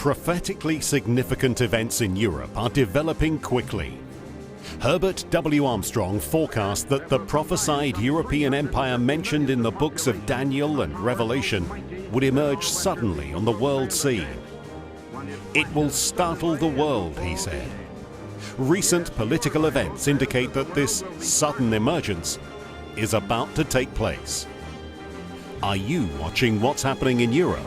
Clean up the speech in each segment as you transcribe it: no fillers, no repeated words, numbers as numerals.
Prophetically significant events in Europe are developing quickly. Herbert W. Armstrong forecast that the prophesied European empire mentioned in the books of Daniel and Revelation would emerge suddenly on the world scene. It will startle the world, he said. Recent political events indicate that this sudden emergence is about to take place. Are you watching what's happening in Europe?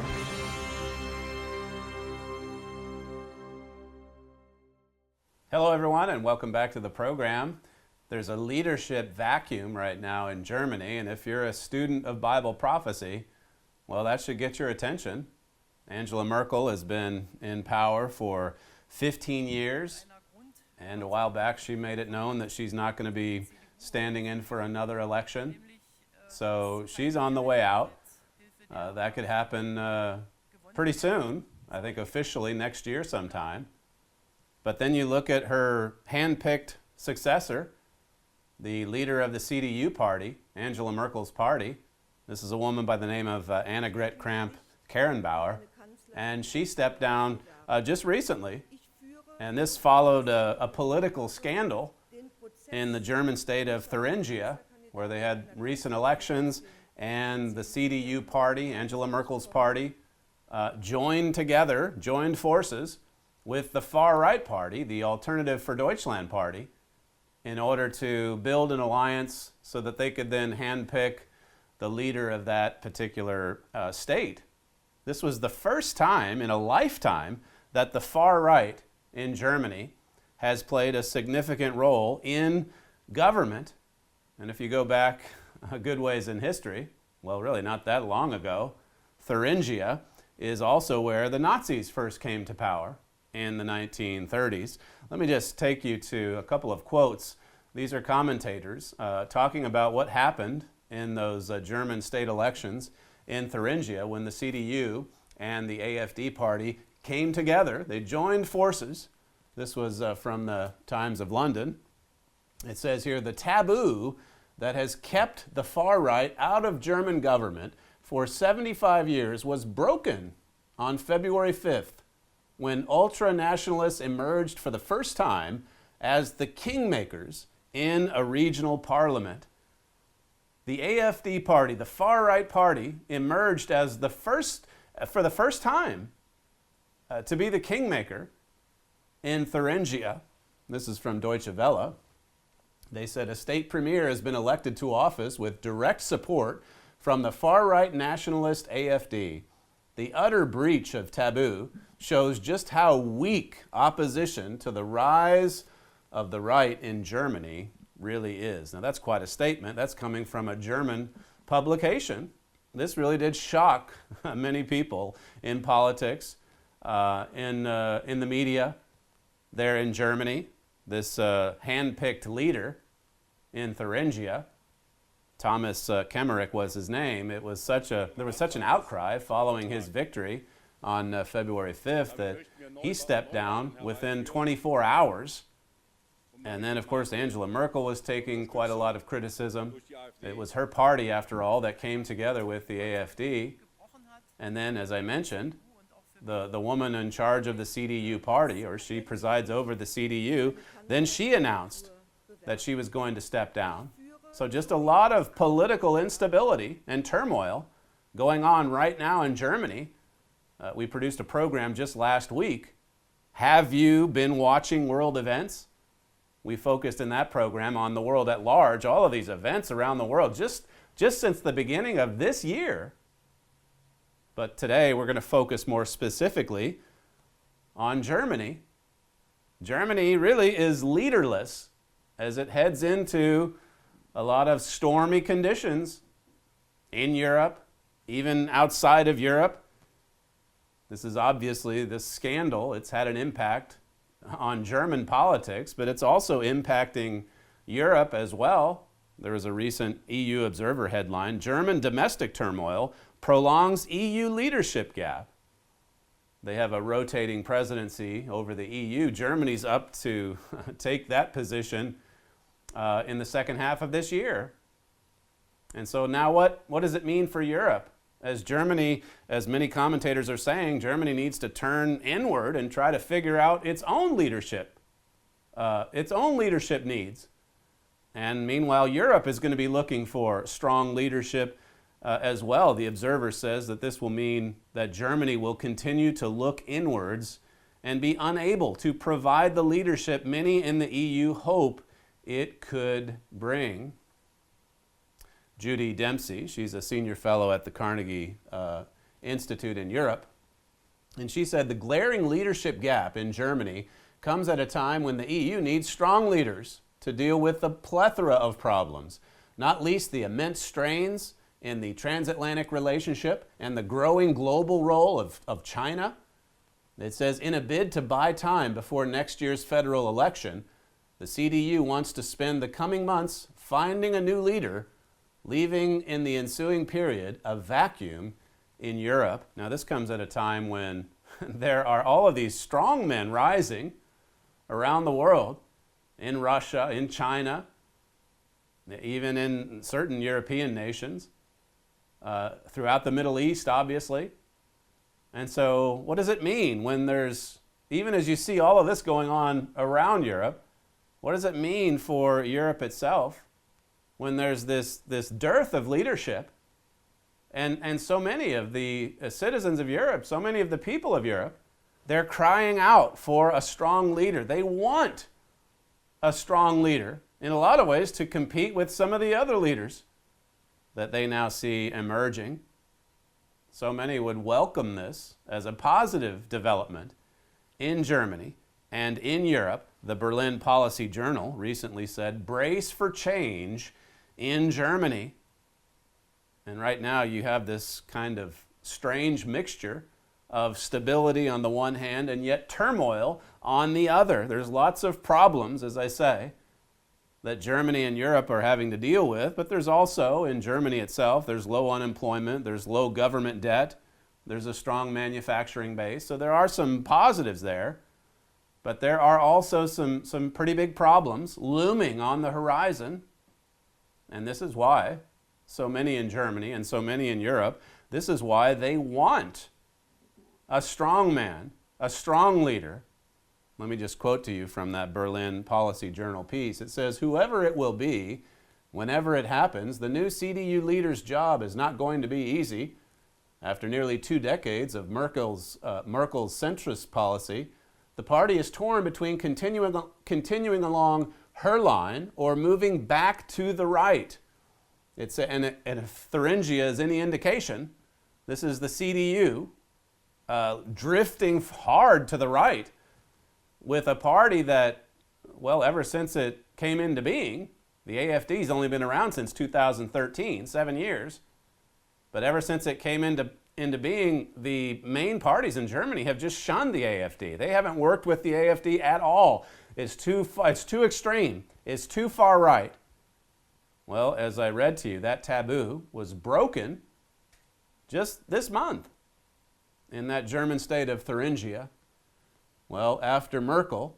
Hello everyone, and welcome back to the program. There's a leadership vacuum right now in Germany, and if you're a student of Bible prophecy, well, that should get your attention. Angela Merkel has been in power for 15 years, and a while back she made it known that she's not going to be standing in for another election. So she's on the way out. That could happen pretty soon, I think officially next year sometime. But then you look at her hand-picked successor, the leader of the CDU party, Angela Merkel's party. This is a woman by the name of Annegret Kramp-Karrenbauer, and she stepped down just recently. And this followed a political scandal in the German state of Thuringia, where they had recent elections, and the CDU party, Angela Merkel's party, joined forces with the far-right party, the Alternative for Deutschland party, in order to build an alliance so that they could then handpick the leader of that particular state. This was the first time in a lifetime that the far-right in Germany has played a significant role in government. And if you go back a good ways in history, well, really not that long ago, Thuringia is also where the Nazis first came to power in the 1930s. Let me just take you to a couple of quotes. These are commentators talking about what happened in those German state elections in Thuringia when the CDU and the AfD party came together. They joined forces. This was from the Times of London. It says here, the taboo that has kept the far right out of German government for 75 years was broken on February 5th, when ultra-nationalists emerged for the first time as the kingmakers in a regional parliament. The AfD party, the far-right party, emerged as for the first time to be the kingmaker in Thuringia. This is from Deutsche Welle. They said a state premier has been elected to office with direct support from the far-right nationalist AfD. The utter breach of taboo shows just how weak opposition to the rise of the right in Germany really is. Now that's quite a statement. That's coming from a German publication. This really did shock many people in politics, in the media there in Germany. This hand-picked leader in Thuringia, Thomas Kemmerich was his name. There was such an outcry following his victory on February 5th that he stepped down within 24 hours. And then, of course, Angela Merkel was taking quite a lot of criticism. It was her party, after all, that came together with the AfD. And then, as I mentioned, the woman in charge of the CDU party, or she presides over the CDU, then she announced that she was going to step down. So just a lot of political instability and turmoil going on right now in Germany. We produced a program just last week. Have you been watching world events? We focused in that program on the world at large, all of these events around the world, just since the beginning of this year. But today we're going to focus more specifically on Germany. Germany really is leaderless as it heads into a lot of stormy conditions in Europe, even outside of Europe. This is obviously this scandal. It's had an impact on German politics, but it's also impacting Europe as well. There was a recent EU Observer headline, German domestic turmoil prolongs EU leadership gap. They have a rotating presidency over the EU. Germany's up to take that position in the second half of this year. And so now what does it mean for Europe As Germany, as many commentators are saying, Germany needs to turn inward and try to figure out its own leadership needs. And meanwhile, Europe is going to be looking for strong leadership as well. The Observer says that this will mean that Germany will continue to look inwards and be unable to provide the leadership many in the EU hope it could bring. Judy Dempsey, she's a senior fellow at the Carnegie Institute in Europe, and she said the glaring leadership gap in Germany comes at a time when the EU needs strong leaders to deal with the plethora of problems, not least the immense strains in the transatlantic relationship and the growing global role of China. It says, in a bid to buy time before next year's federal election, the CDU wants to spend the coming months finding a new leader, leaving in the ensuing period a vacuum in Europe. Now, this comes at a time when there are all of these strong men rising around the world, in Russia, in China, even in certain European nations, throughout the Middle East, obviously. And so what does it mean when there's, even as you see all of this going on around Europe, what does it mean for Europe itself when there's this dearth of leadership? And so many of the citizens of Europe, so many of the people of Europe, they're crying out for a strong leader. They want a strong leader, in a lot of ways, to compete with some of the other leaders that they now see emerging. So many would welcome this as a positive development in Germany and in Europe. The Berlin Policy Journal recently said, brace for change in Germany. And right now you have this kind of strange mixture of stability on the one hand and yet turmoil on the other. There's lots of problems, as I say, that Germany and Europe are having to deal with, but there's also, in Germany itself, there's low unemployment, there's low government debt, there's a strong manufacturing base, so there are some positives there, but there are also some pretty big problems looming on the horizon, and this is why so many in Germany and so many in Europe, this is why they want a strong man, a strong leader. Let me just quote to you from that Berlin Policy Journal piece. It says, whoever it will be, whenever it happens, the new CDU leader's job is not going to be easy. After nearly 2 decades of Merkel's centrist policy, the party is torn between continuing along her line or moving back to the right. And if Thuringia is any indication, this is the CDU drifting hard to the right, with a party that, well, ever since it came into being, the AfD's only been around since 2013, 7 years, but ever since it came into being, the main parties in Germany have just shunned the AfD. They haven't worked with the AfD at all. It's too extreme. It's too far right. Well, as I read to you, that taboo was broken just this month in that German state of Thuringia. Well, after Merkel,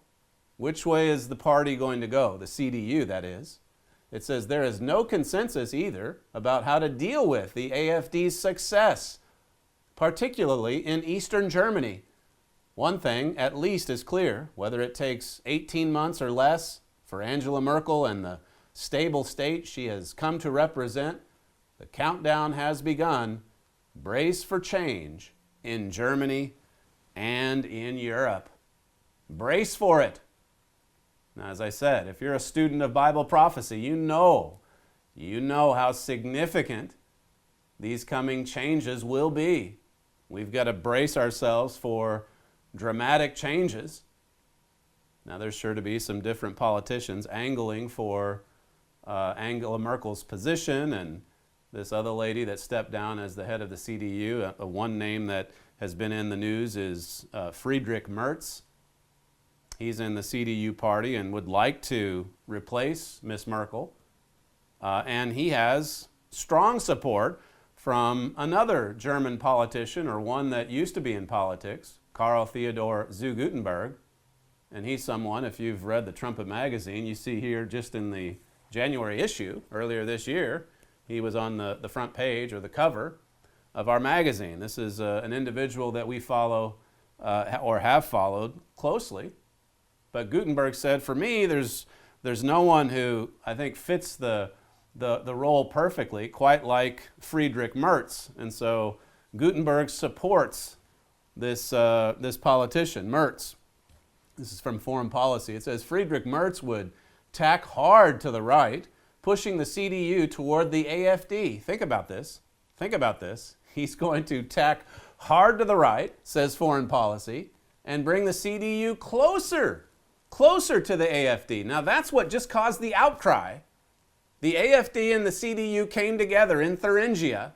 which way is the party going to go? The CDU, that is. It says there is no consensus either about how to deal with the AfD's success, particularly in Eastern Germany. One thing at least is clear, whether it takes 18 months or less for Angela Merkel and the stable state she has come to represent, the countdown has begun. Brace for change in Germany and in Europe. Brace for it. Now, as I said, if you're a student of Bible prophecy, you know how significant these coming changes will be. We've got to brace ourselves for dramatic changes. Now, there's sure to be some different politicians angling for Angela Merkel's position, and this other lady that stepped down as the head of the CDU. One name that has been in the news is Friedrich Mertz. He's in the CDU party and would like to replace Miss Merkel. And he has strong support from another German politician, or one that used to be in politics, Karl Theodor zu Guttenberg. And he's someone, if you've read the Trumpet Magazine, you see here just in the January issue earlier this year, he was on the front page or the cover of our magazine. This is an individual that we follow or have followed closely. But Gutenberg said, for me, there's no one who I think fits the role perfectly, quite like Friedrich Mertz. And so Gutenberg supports this politician, Mertz. This is from Foreign Policy. It says, Friedrich Mertz would tack hard to the right, pushing the CDU toward the AfD. Think about this. Think about this. He's going to tack hard to the right, says Foreign Policy, and bring the CDU closer to the AfD. Now that's what just caused the outcry. The AfD and the CDU came together in Thuringia,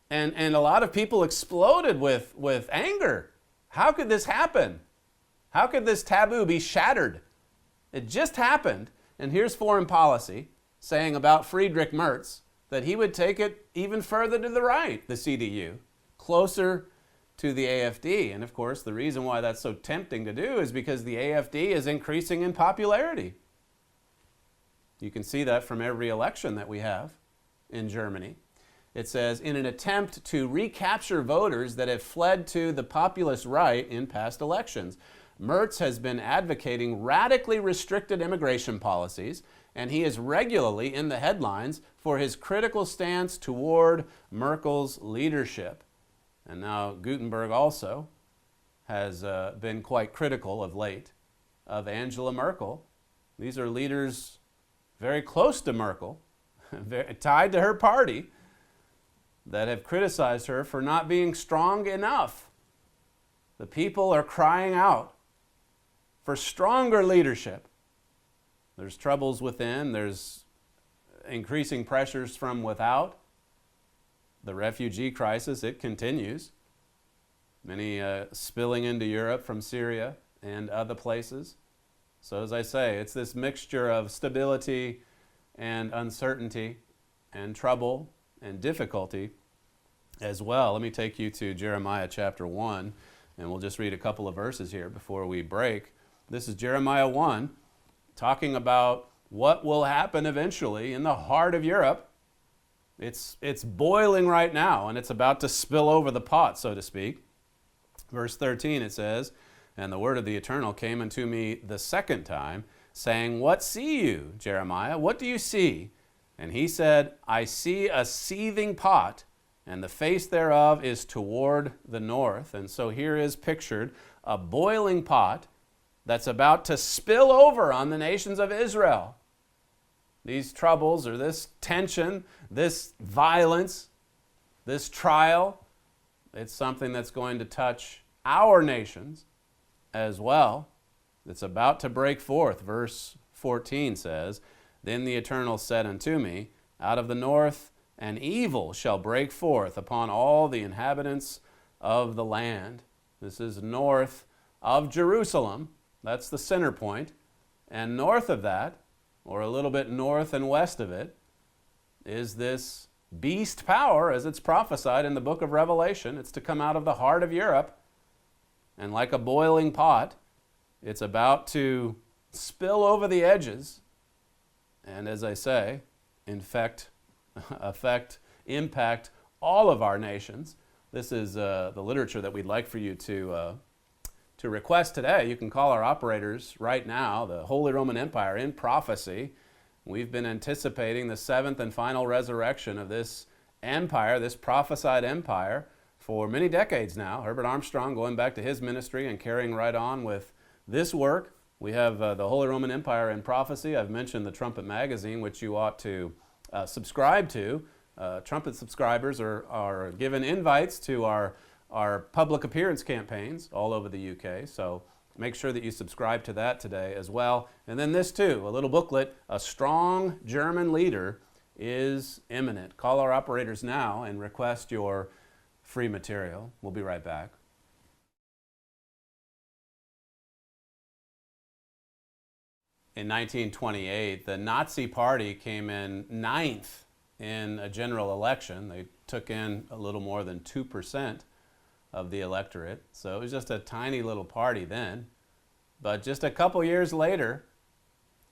and a lot of people exploded with anger. How could this happen? How could this taboo be shattered? It just happened, and here's Foreign Policy saying about Friedrich Mertz that he would take it even further to the right, the CDU, closer to the AfD. And of course, the reason why that's so tempting to do is because the AfD is increasing in popularity. You can see that from every election that we have in Germany. It says, in an attempt to recapture voters that have fled to the populist right in past elections, Mertz has been advocating radically restricted immigration policies, and he is regularly in the headlines for his critical stance toward Merkel's leadership. And now Gutenberg also has been quite critical of late of Angela Merkel. These are leaders very close to Merkel, tied to her party, that have criticized her for not being strong enough. The people are crying out for stronger leadership. There's troubles within, there's increasing pressures from without. The refugee crisis, it continues. Many spilling into Europe from Syria and other places. So as I say, it's this mixture of stability and uncertainty and trouble and difficulty as well. Let me take you to Jeremiah chapter 1, and we'll just read a couple of verses here before we break. This is Jeremiah 1, talking about what will happen eventually in the heart of Europe. It's boiling right now, and it's about to spill over the pot, so to speak. Verse 13, it says, and the word of the Eternal came unto me the second time, saying, what see you, Jeremiah? What do you see? And he said, I see a seething pot, and the face thereof is toward the north. And so here is pictured a boiling pot that's about to spill over on the nations of Israel. These troubles, or this tension, this violence, this trial, it's something that's going to touch our nations as well. It's about to break forth. Verse 14 says, then the Eternal said unto me, out of the north an evil shall break forth upon all the inhabitants of the land. This is north of Jerusalem. That's the center point. And north of that, or a little bit north and west of it, is this beast power, as it's prophesied in the book of Revelation. It's to come out of the heart of Europe, and like a boiling pot, it's about to spill over the edges, and as I say, impact all of our nations. This is the literature that we'd like for you to request today. You can call our operators right now, the Holy Roman Empire in Prophecy. We've been anticipating the seventh and final resurrection of this empire, this prophesied empire, for many decades now. Herbert Armstrong going back to his ministry and carrying right on with this work. We have the Holy Roman Empire in Prophecy. I've mentioned the Trumpet Magazine, which you ought to subscribe to. Trumpet subscribers are given invites to our public appearance campaigns all over the UK. So make sure that you subscribe to that today as well. And then this too, a little booklet, A Strong German Leader is Imminent. Call our operators now and request your free material. We'll be right back. In 1928, the Nazi Party came in 9th in a general election. They took in a little more than 2% of the electorate. So it was just a tiny little party then. But just a couple years later,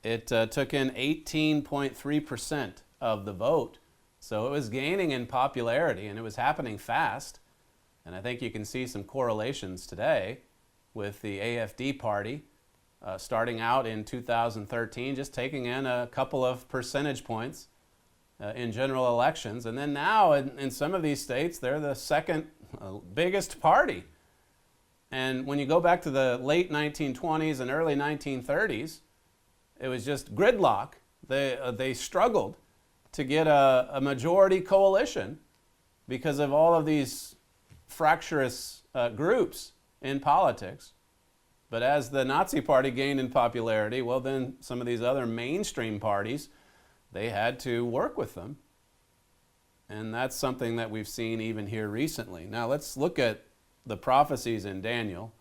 it took in 18.3% of the vote. So it was gaining in popularity, and it was happening fast. And I think you can see some correlations today with the AfD party starting out in 2013, just taking in a couple of percentage points in general elections. And then now in some of these states, they're the second biggest party. And when you go back to the late 1920s and early 1930s, it was just gridlock. They struggled to get a majority coalition because of all of these fractious groups in politics. But as the Nazi Party gained in popularity, well, then some of these other mainstream parties, they had to work with them. And that's something that we've seen even here recently. Now let's look at the prophecies in Daniel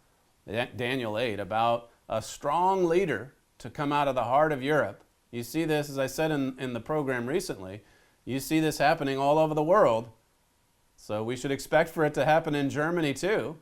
8, about a strong leader to come out of the heart of Europe. You see this, as I said in the program recently, you see this happening all over the world. So we should expect for it to happen in Germany too,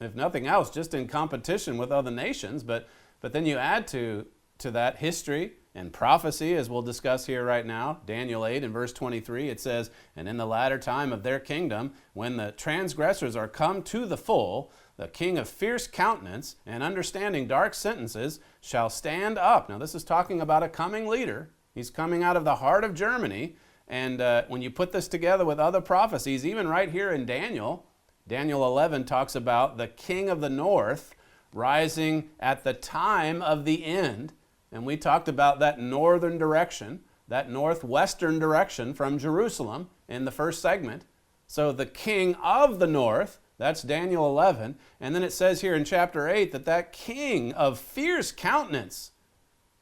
if nothing else, just in competition with other nations. But then you add to that history and prophecy, as we'll discuss here right now. Daniel 8 and verse 23, it says, "And in the latter time of their kingdom, when the transgressors are come to the full, the king of fierce countenance and understanding dark sentences shall stand up." Now this is talking about a coming leader. He's coming out of the heart of Germany. And when you put this together with other prophecies, even right here in Daniel 11 talks about the king of the north rising at the time of the end. And we talked about that northern direction, that northwestern direction from Jerusalem in the first segment. So the king of the north, that's Daniel 11. And then it says here in chapter 8 that king of fierce countenance,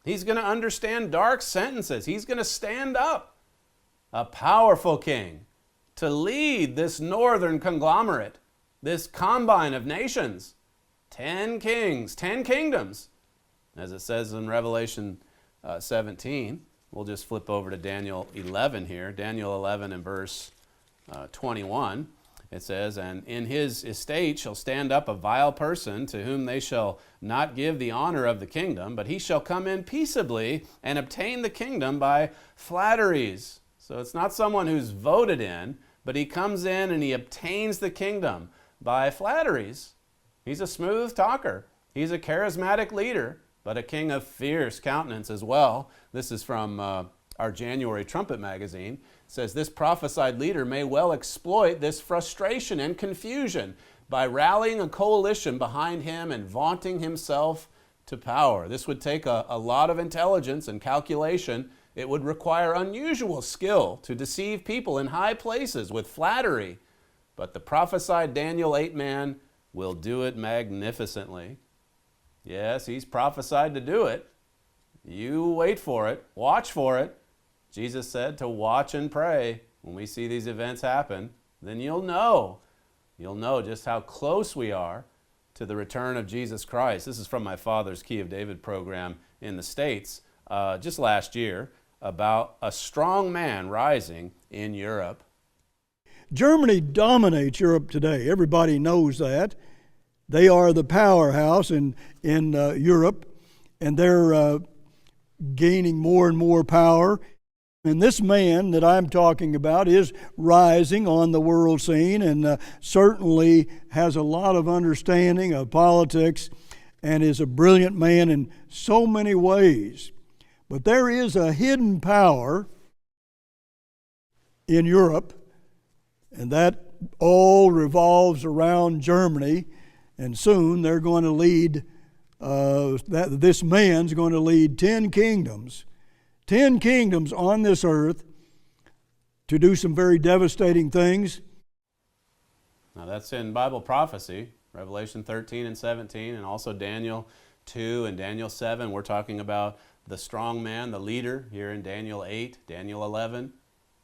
he's going to understand dark sentences. He's going to stand up, a powerful king, to lead this northern conglomerate, this combine of nations. 10 kings, 10 kingdoms. As it says in Revelation 17, we'll just flip over to Daniel 11 here. Daniel 11 and verse 21, it says, "And in his estate shall stand up a vile person, to whom they shall not give the honor of the kingdom, but he shall come in peaceably and obtain the kingdom by flatteries." So it's not someone who's voted in, but he comes in and he obtains the kingdom by flatteries. He's a smooth talker. He's a charismatic leader, but a king of fierce countenance as well. This is from our January Trumpet Magazine. It says, "This prophesied leader may well exploit this frustration and confusion by rallying a coalition behind him and vaunting himself to power." This would take a lot of intelligence and calculation. It would require unusual skill to deceive people in high places with flattery. But the prophesied Daniel 8 man will do it magnificently. Yes, he's prophesied to do it. You wait for it. Watch for it. Jesus said to watch and pray. When we see these events happen, then you'll know. You'll know just how close we are to the return of Jesus Christ. This is from my father's Key of David program in the States just last year, about a strong man rising in Europe. Germany dominates Europe today. Everybody knows that. They are the powerhouse in Europe, and they're gaining more and more power. And this man that I'm talking about is rising on the world scene, and certainly has a lot of understanding of politics and is a brilliant man in so many ways. But there is a hidden power in Europe, and that all revolves around Germany. And soon they're going to lead, this man's going to lead 10 kingdoms on this earth to do some very devastating things. Now that's in Bible prophecy, Revelation 13 and 17, and also Daniel 2 and Daniel 7. We're talking about the strong man, the leader, here in Daniel 8, Daniel 11.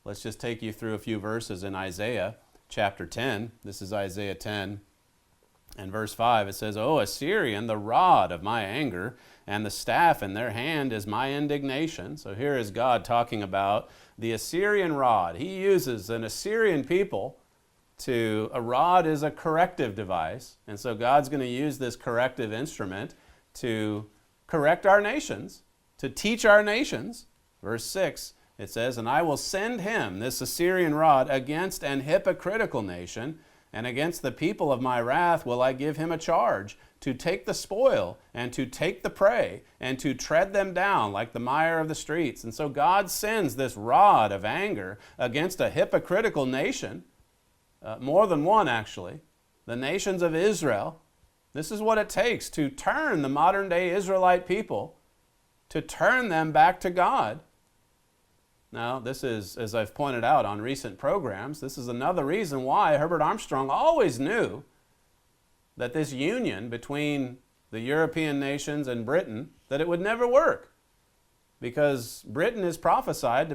Let's just take you through a few verses in Isaiah chapter 10. This is Isaiah 10. And verse 5, it says, "O Assyrian, the rod of my anger, and the staff in their hand is my indignation." So here is God talking about the Assyrian rod. He uses an Assyrian people a rod is a corrective device. And so God's going to use this corrective instrument to correct our nations, to teach our nations. Verse 6, It says, "And I will send him, this Assyrian Rod, against an hypocritical nation, and against the people of my wrath will I give him a charge, to take the spoil, and to take the prey, and to tread them down like the mire of the streets." And so God sends this rod of anger against a hypocritical nation, more than one actually, the nations of Israel. This is what it takes to turn the modern day Israelite people, to turn them back to God. Now, this is, as I've pointed out on recent programs, this is another reason why Herbert Armstrong always knew that this union between the European nations and Britain, that it would never work. Because Britain is prophesied to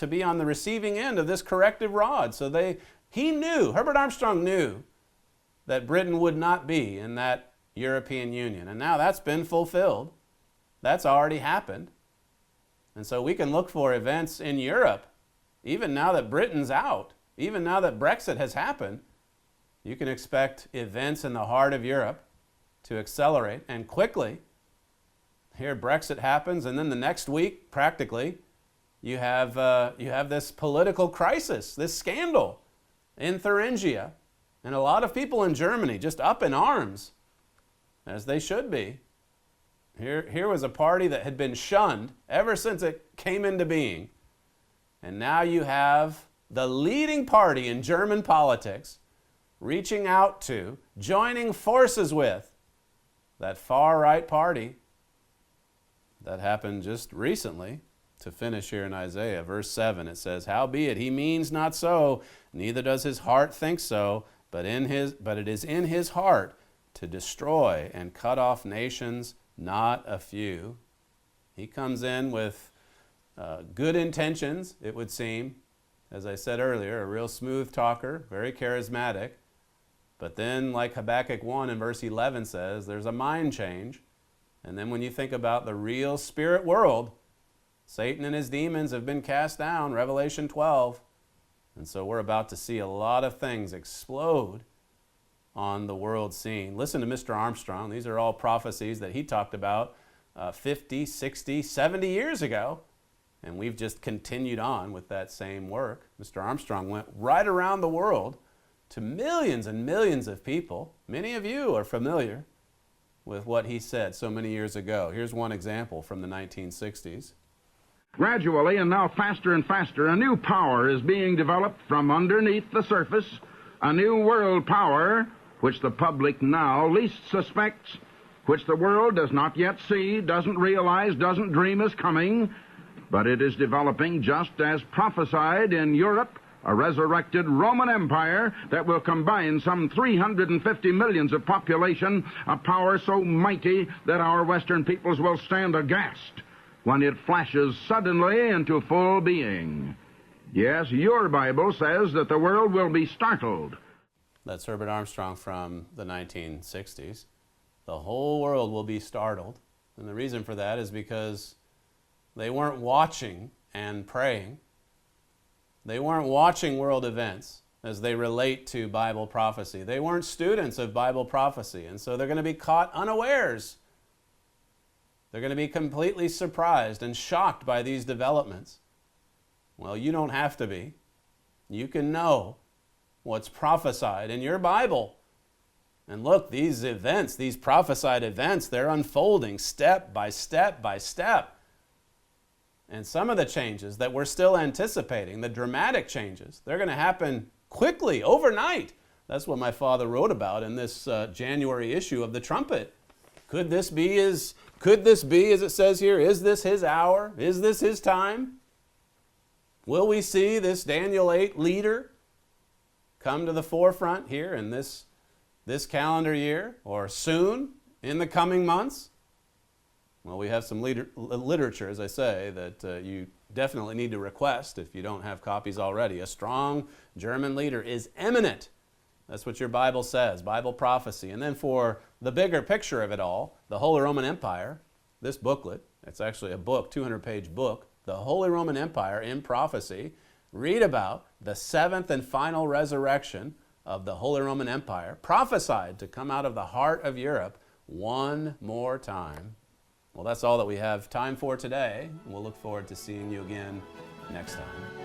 be on the receiving end of this corrective rod. So Herbert Armstrong knew that Britain would not be in that European Union. And now that's been fulfilled. That's already happened. And so we can look for events in Europe, even now that Britain's out, even now that Brexit has happened. You can expect events in the heart of Europe to accelerate and quickly. Here Brexit happens, and then the next week, practically, you have this political crisis, this scandal in Thuringia. And a lot of people in Germany just up in arms, as they should be. Here was a party that had been shunned ever since it came into being. And now you have the leading party in German politics reaching out to, joining forces with, that far-right party. That happened just recently. To finish here in Isaiah, verse 7, it says, "Howbeit he means not so, neither does his heart think so, but it is in his heart to destroy and cut off nations, not a few." He comes in with good intentions, it would seem. As I said earlier, a real smooth talker, very charismatic. But then, like Habakkuk 1 and verse 11 says, there's a mind change. And then when you think about the real spirit world, Satan and his demons have been cast down, Revelation 12. And so we're about to see a lot of things explode on the world scene. Listen to Mr. Armstrong. These are all prophecies that he talked about 50, 60, 70 years ago. And we've just continued on with that same work. Mr. Armstrong went right around the world to millions and millions of people. Many of you are familiar with what he said so many years ago. Here's one example from the 1960s. Gradually, and now faster and faster, a new power is being developed from underneath the surface, a new world power which the public now least suspects, which the world does not yet see, doesn't realize, doesn't dream is coming, but it is developing just as prophesied in Europe, a resurrected Roman Empire that will combine some 350 millions of population, a power so mighty that our Western peoples will stand aghast when it flashes suddenly into full being. Yes, your Bible says that the world will be startled. That's Herbert Armstrong from the 1960s. The whole world will be startled. And the reason for that is because they weren't watching and praying. They weren't watching world events as they relate to Bible prophecy. They weren't students of Bible prophecy, and so they're going to be caught unawares. They're going to be completely surprised and shocked by these developments. Well, you don't have to be. You can know what's prophesied in your Bible. And look, these events, these prophesied events, they're unfolding step by step by step. And some of the changes that we're still anticipating, the dramatic changes, they're going to happen quickly, overnight. That's what my father wrote about in this January issue of the Trumpet. Could this be, as it says here, is this his hour? Is this his time? Will we see this Daniel 8 leader come to the forefront here in this calendar year, or soon in the coming months? Well, we have some literature, as I say, that you definitely need to request if you don't have copies already. A strong German leader is imminent. That's what your Bible says, Bible prophecy. And then for the bigger picture of it all, the Holy Roman Empire, this booklet, it's actually a book, 200-page book, the Holy Roman Empire in Prophecy. Read about the seventh and final resurrection of the Holy Roman Empire, prophesied to come out of the heart of Europe one more time. Well, that's all that we have time for today. We'll look forward to seeing you again next time.